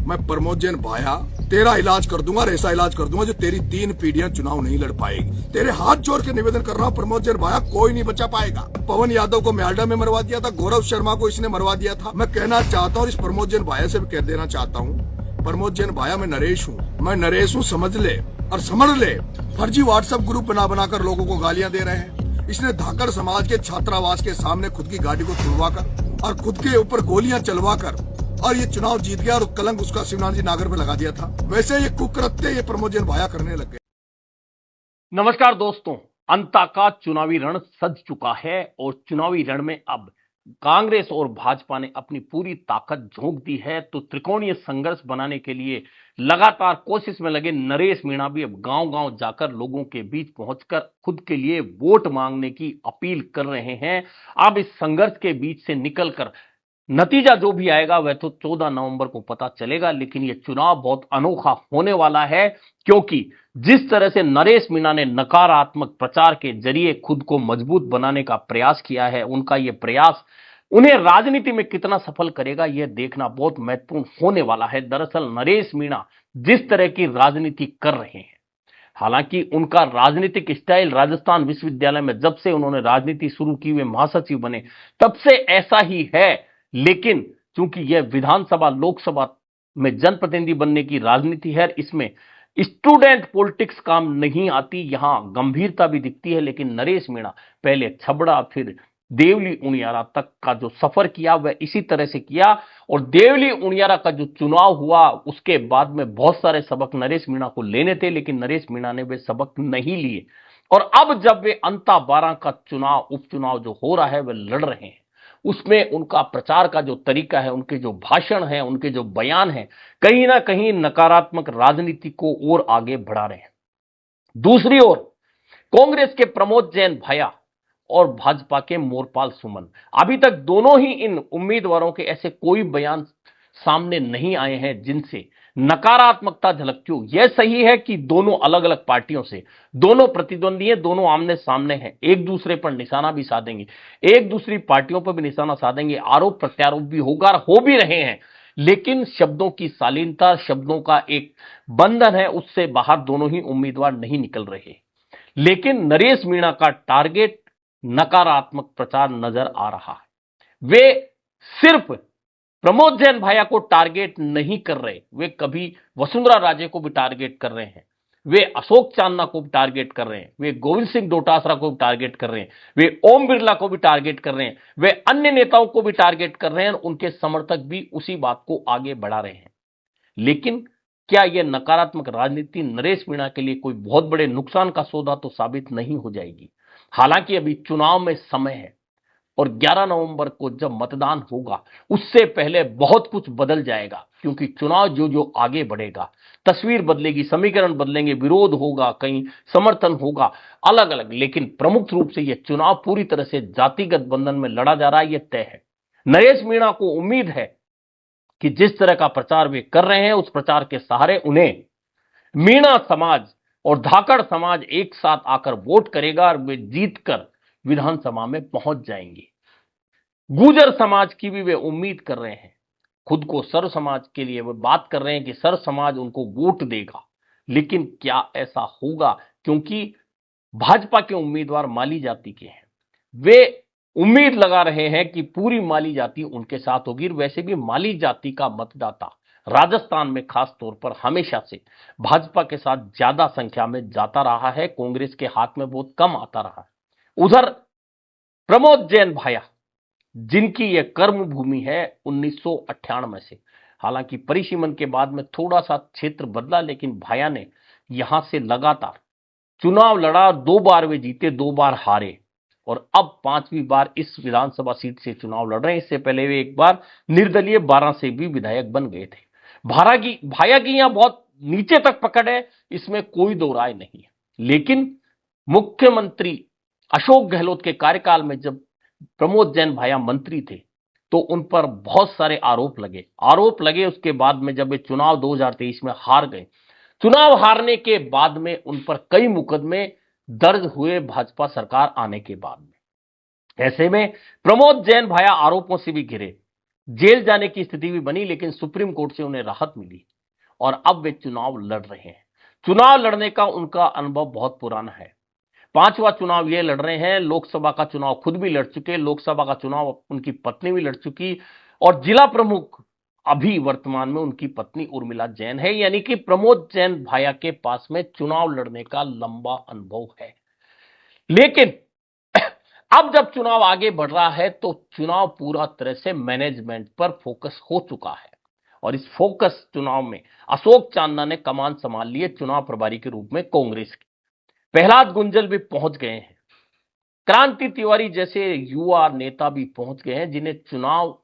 मैं प्रमोद जैन भाया तेरा इलाज कर दूंगा और ऐसा इलाज कर दूंगा जो तेरी 3 पीढ़ियां चुनाव नहीं लड़ पाएगी। तेरे हाथ जोड़ के निवेदन कर रहा हूं प्रमोद जैन भाया, कोई नहीं बचा पाएगा। पवन यादव को म्यालडा में मरवा दिया था, गौरव शर्मा को इसने मरवा दिया था। मैं कहना चाहता हूँ इस प्रमोद जैन भाया से भी कह देना चाहता हूँ, प्रमोद जैन भाया मैं नरेश हूँ, समझ ले और समझ ले। फर्जी व्हाट्सएप ग्रुप बनाकर लोगों को गालियां दे रहे हैं। इसने धाकड़ समाज के छात्रावास के सामने खुद की गाड़ी को छुड़वाकर और खुद के ऊपर गोलियां चलवाकर और ये चुनाव जीत गया और कलंक उसका शिवनाथ नागर पे लगा दिया था। वैसे ये कुकृत्य ये प्रमोद जैन भाया करने लग गए। नमस्कार दोस्तों, अंता का चुनावी रण सज चुका है और चुनावी रण में अब कांग्रेस और भाजपा ने अपनी पूरी ताकत झोंक दी है। तो त्रिकोणीय संघर्ष बनाने के लिए लगातार कोशिश में लगे नरेश मीणा भी अब गांव-गांव जाकर लोगों के बीच पहुंचकर खुद के लिए वोट मांगने की अपील कर रहे हैं। अब इस संघर्ष के बीच से निकलकर नतीजा जो भी आएगा वह तो 14 नवंबर को पता चलेगा, लेकिन यह चुनाव बहुत अनोखा होने वाला है क्योंकि जिस तरह से नरेश मीणा ने नकारात्मक प्रचार के जरिए खुद को मजबूत बनाने का प्रयास किया है, उनका यह प्रयास उन्हें राजनीति में कितना सफल करेगा यह देखना बहुत महत्वपूर्ण होने वाला है। दरअसल नरेश मीणा जिस तरह की राजनीति कर रहे हैं, हालांकि उनका राजनीतिक स्टाइल राजस्थान विश्वविद्यालय में जब से उन्होंने राजनीति शुरू की, वे महासचिव बने, तब से ऐसा ही है। लेकिन चूंकि यह विधानसभा लोकसभा में जनप्रतिनिधि बनने की राजनीति है, इसमें स्टूडेंट पॉलिटिक्स काम नहीं आती, यहां गंभीरता भी दिखती है। लेकिन नरेश मीणा पहले छबड़ा फिर देवली उनियारा तक का जो सफर किया वह इसी तरह से किया और देवली उनियारा का जो चुनाव हुआ उसके बाद में बहुत सारे सबक नरेश मीणा को लेने थे, लेकिन नरेश मीणा ने वे सबक नहीं लिए। और अब जब वे अंता 12 का चुनाव उपचुनाव जो हो रहा है वह लड़ रहे हैं, उसमें उनका प्रचार का जो तरीका है, उनके जो भाषण है, उनके जो बयान है, कहीं ना कहीं नकारात्मक राजनीति को और आगे बढ़ा रहे हैं। दूसरी ओर कांग्रेस के प्रमोद जैन भाया और भाजपा के मोरपाल सुमन, अभी तक दोनों ही इन उम्मीदवारों के ऐसे कोई बयान सामने नहीं आए हैं जिनसे नकारात्मकता झलकती हो। यह सही है कि दोनों अलग अलग पार्टियों से, दोनों प्रतिद्वंदी हैं, दोनों आमने सामने हैं, एक दूसरे पर निशाना भी साधेंगे, एक दूसरी पार्टियों पर भी निशाना साधेंगे, आरोप प्रत्यारोप भी होगा, हो भी रहे हैं। लेकिन शब्दों की शालीनता, शब्दों का एक बंधन है, उससे बाहर दोनों ही उम्मीदवार नहीं निकल रहे। लेकिन नरेश मीणा का टारगेट नकारात्मक प्रचार नजर आ रहा है। वे सिर्फ प्रमोद जैन भाया को टारगेट नहीं कर रहे, वे कभी वसुंधरा राजे को भी टारगेट कर रहे हैं, वे अशोक चांदना को भी टारगेट कर रहे हैं, वे गोविंद सिंह डोटासरा को भी टारगेट कर रहे हैं, वे ओम बिरला को भी टारगेट कर रहे हैं, वे अन्य नेताओं को भी टारगेट कर रहे हैं, उनके समर्थक भी उसी बात को आगे बढ़ा रहे हैं। लेकिन क्या यह नकारात्मक राजनीति नरेश मीणा के लिए कोई बहुत बड़े नुकसान का सौदा तो साबित नहीं हो जाएगी? हालांकि अभी चुनाव में समय है और 11 नवंबर को जब मतदान होगा उससे पहले बहुत कुछ बदल जाएगा, क्योंकि चुनाव जो जो आगे बढ़ेगा तस्वीर बदलेगी, समीकरण बदलेंगे, विरोध होगा, कहीं समर्थन होगा, अलग अलग। लेकिन प्रमुख रूप से यह चुनाव पूरी तरह से जातिगत बंधन में लड़ा जा रहा है, यह तय है। नरेश मीणा को उम्मीद है कि जिस तरह का प्रचार वे कर रहे हैं उस प्रचार के सहारे उन्हें मीणा समाज और धाकड़ समाज एक साथ आकर वोट करेगा और वे जीतकर विधानसभा में पहुंच जाएंगे। गुर्जर समाज की भी वे उम्मीद कर रहे हैं, खुद को सर्व समाज के लिए वे बात कर रहे हैं कि सर्व समाज उनको वोट देगा। लेकिन क्या ऐसा होगा? क्योंकि भाजपा के उम्मीदवार माली जाति के हैं, वे उम्मीद लगा रहे हैं कि पूरी माली जाति उनके साथ होगी। वैसे भी माली जाति का मतदाता राजस्थान में खास तौर पर हमेशा से भाजपा के साथ ज्यादा संख्या में जाता रहा है, कांग्रेस के हाथ में बहुत कम आता रहा है। उधर प्रमोद जैन भाया, जिनकी यह कर्म भूमि है 1998 से, हालांकि परिसीमन के बाद में थोड़ा सा क्षेत्र बदला, लेकिन भाया ने यहां से लगातार चुनाव लड़ा, 2 बार वे जीते, 2 बार हारे और अब 5वीं बार इस विधानसभा सीट से चुनाव लड़ रहे हैं। इससे पहले वे एक बार निर्दलीय 12 से भी विधायक बन गए थे। भाया की यहां बहुत नीचे तक पकड़ है, इसमें कोई दो राय नहीं है। लेकिन मुख्यमंत्री अशोक गहलोत के कार्यकाल में जब प्रमोद जैन भाया मंत्री थे तो उन पर बहुत सारे आरोप लगे। उसके बाद में जब वे चुनाव 2023 में हार गए, चुनाव हारने के बाद में उन पर कई मुकदमे दर्ज हुए भाजपा सरकार आने के बाद में। ऐसे में प्रमोद जैन भाया आरोपों से भी घिरे। जेल जाने की स्थिति भी बनी, लेकिन सुप्रीम कोर्ट से उन्हें राहत मिली और अब वे चुनाव लड़ रहे हैं। चुनाव लड़ने का उनका अनुभव बहुत पुराना है। 5वां चुनाव ये लड़ रहे हैं। लोकसभा का चुनाव खुद भी लड़ चुके, लोकसभा का चुनाव उनकी पत्नी भी लड़ चुकी और जिला प्रमुख अभी वर्तमान में उनकी पत्नी उर्मिला जैन है, यानी कि प्रमोद जैन भाया के पास में चुनाव लड़ने का लंबा अनुभव है। लेकिन अब जब चुनाव आगे बढ़ रहा है तो चुनाव पूरा तरह से मैनेजमेंट पर फोकस हो चुका है और इस फोकस चुनाव में अशोक चांदना ने कमान संभाल ली है चुनाव प्रभारी के रूप में कांग्रेस की। प्रहलाद गुंजल भी पहुंच गए हैं, क्रांति तिवारी जैसे युवा नेता भी पहुंच गए हैं जिन्हें चुनाव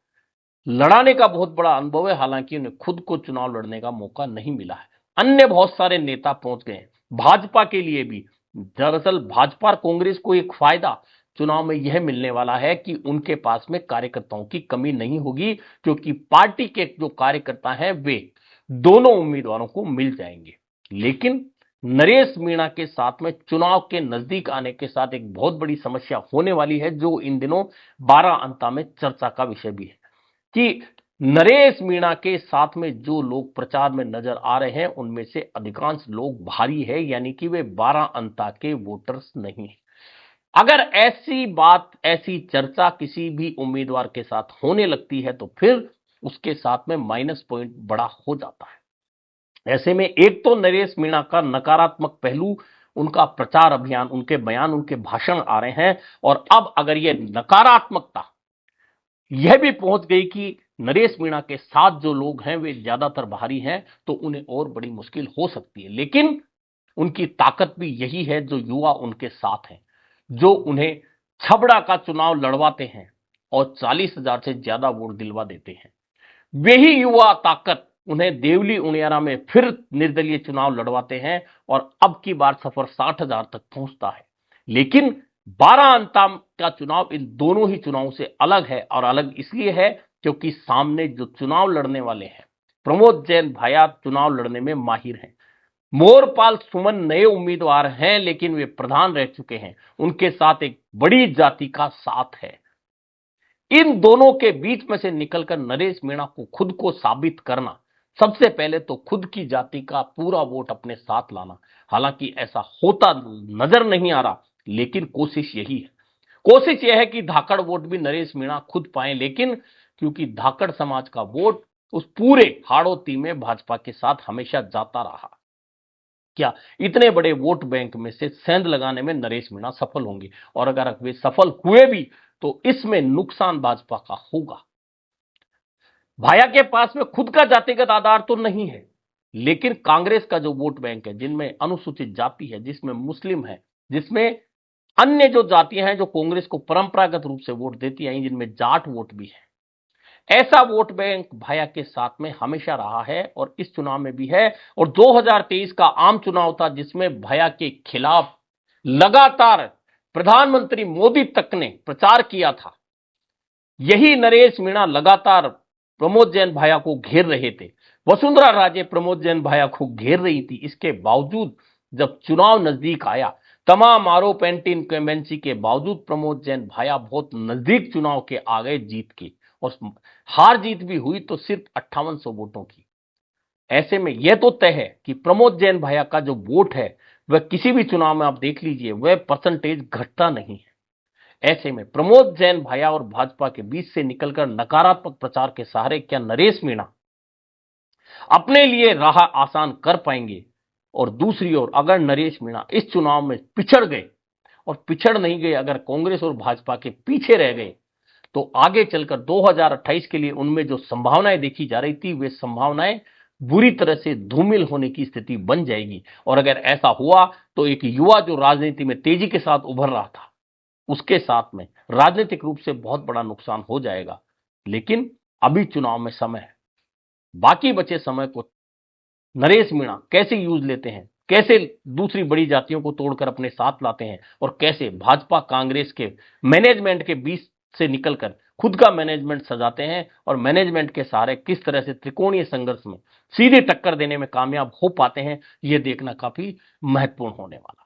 लड़ाने का बहुत बड़ा अनुभव है, हालांकि उन्हें खुद को चुनाव लड़ने का मौका नहीं मिला है। अन्य बहुत सारे नेता पहुंच गए हैं भाजपा के लिए भी। दरअसल भाजपा और कांग्रेस को एक फायदा चुनाव में यह मिलने वाला है कि उनके पास में कार्यकर्ताओं की कमी नहीं होगी, क्योंकि पार्टी के जो कार्यकर्ता हैं वे दोनों उम्मीदवारों को मिल जाएंगे। लेकिन नरेश मीणा के साथ में चुनाव के नजदीक आने के साथ एक बहुत बड़ी समस्या होने वाली है, जो इन दिनों 12 अंता में चर्चा का विषय भी है कि नरेश मीणा के साथ में जो लोग प्रचार में नजर आ रहे हैं उनमें से अधिकांश लोग भारी है, यानी कि वे 12 अंता के वोटर्स नहीं है। अगर ऐसी बात, ऐसी चर्चा किसी भी उम्मीदवार के साथ होने लगती है तो फिर उसके साथ में माइनस पॉइंट बड़ा हो जाता है। ऐसे में एक तो नरेश मीणा का नकारात्मक पहलू, उनका प्रचार अभियान, उनके बयान, उनके भाषण आ रहे हैं और अब अगर यह नकारात्मकता यह भी पहुंच गई कि नरेश मीणा के साथ जो लोग हैं वे ज्यादातर बाहरी हैं तो उन्हें और बड़ी मुश्किल हो सकती है। लेकिन उनकी ताकत भी यही है जो युवा उनके साथ हैं, जो उन्हें छबड़ा का चुनाव लड़वाते हैं और 40,000 से ज्यादा वोट दिलवा देते हैं। वही युवा ताकत उन्हें देवली उनियारा में फिर निर्दलीय चुनाव लड़वाते हैं और अब की बार सफर 60,000 तक पहुंचता है। लेकिन 12 अंता का चुनाव इन दोनों ही चुनावों से अलग है और अलग इसलिए है क्योंकि सामने जो चुनाव लड़ने वाले हैं, प्रमोद जैन भाया चुनाव लड़ने में माहिर हैं। मोरपाल सुमन नए उम्मीदवार हैं, लेकिन वे प्रधान रह चुके हैं, उनके साथ एक बड़ी जाति का साथ है। इन दोनों के बीच में से निकलकर नरेश मीणा को खुद को साबित करना, सबसे पहले तो खुद की जाति का पूरा वोट अपने साथ लाना। हालांकि ऐसा होता नजर नहीं आ रहा, लेकिन कोशिश यही है। कोशिश यह है कि धाकड़ वोट भी नरेश मीणा खुद पाए, लेकिन क्योंकि धाकड़ समाज का वोट उस पूरे हाड़ौती में भाजपा के साथ हमेशा जाता रहा, क्या इतने बड़े वोट बैंक में से सेंध लगाने में नरेश मीणा सफल होंगे? और अगर वे सफल हुए भी तो इसमें नुकसान भाजपा का होगा। भाया के पास में खुद का जातिगत आधार तो नहीं है, लेकिन कांग्रेस का जो वोट बैंक है, जिनमें अनुसूचित जाति है, जिसमें मुस्लिम है, जिसमें अन्य जो जातियां हैं जो कांग्रेस को परंपरागत रूप से वोट देती आई, जिनमें जाट वोट भी है, ऐसा वोट बैंक भाया के साथ में हमेशा रहा है और इस चुनाव में भी है। और 2023 का आम चुनाव था जिसमें भाया के खिलाफ लगातार प्रधानमंत्री मोदी तक ने प्रचार किया था। यही नरेश मीणा लगातार प्रमोद जैन भाया को घेर रहे थे, वसुंधरा राजे प्रमोद जैन भाया को घेर रही थी। इसके बावजूद जब चुनाव नजदीक आया, तमाम आरोप एंटी इनकम्बेंसी के बावजूद प्रमोद जैन भाया बहुत नजदीक चुनाव के आ गए जीत के, और हार जीत भी हुई तो सिर्फ 5800 वोटों की। ऐसे में यह तो तय है कि प्रमोद जैन भाया का जो वोट है वह किसी भी चुनाव में आप देख लीजिए वह परसेंटेज घटता नहीं है। ऐसे में प्रमोद जैन भाया और भाजपा के बीच से निकलकर नकारात्मक प्रचार के सहारे क्या नरेश मीणा अपने लिए राह आसान कर पाएंगे? और दूसरी ओर अगर नरेश मीणा इस चुनाव में पिछड़ गए, और पिछड़ नहीं गए, अगर कांग्रेस और भाजपा के पीछे रह गए, तो आगे चलकर 2028 के लिए उनमें जो संभावनाएं देखी जा रही थी वे संभावनाएं बुरी तरह से धूमिल होने की स्थिति बन जाएगी। और अगर ऐसा हुआ तो एक युवा जो राजनीति में तेजी के साथ उभर रहा था, उसके साथ में राजनीतिक रूप से बहुत बड़ा नुकसान हो जाएगा। लेकिन अभी चुनाव में समय है, बाकी बचे समय को नरेश मीणा कैसे यूज लेते हैं, कैसे दूसरी बड़ी जातियों को तोड़कर अपने साथ लाते हैं, और कैसे भाजपा कांग्रेस के मैनेजमेंट के बीच से निकलकर खुद का मैनेजमेंट सजाते हैं और मैनेजमेंट के सहारे किस तरह से त्रिकोणीय संघर्ष में सीधी टक्कर देने में कामयाब हो पाते हैं, यह देखना काफी महत्वपूर्ण होने वाला है।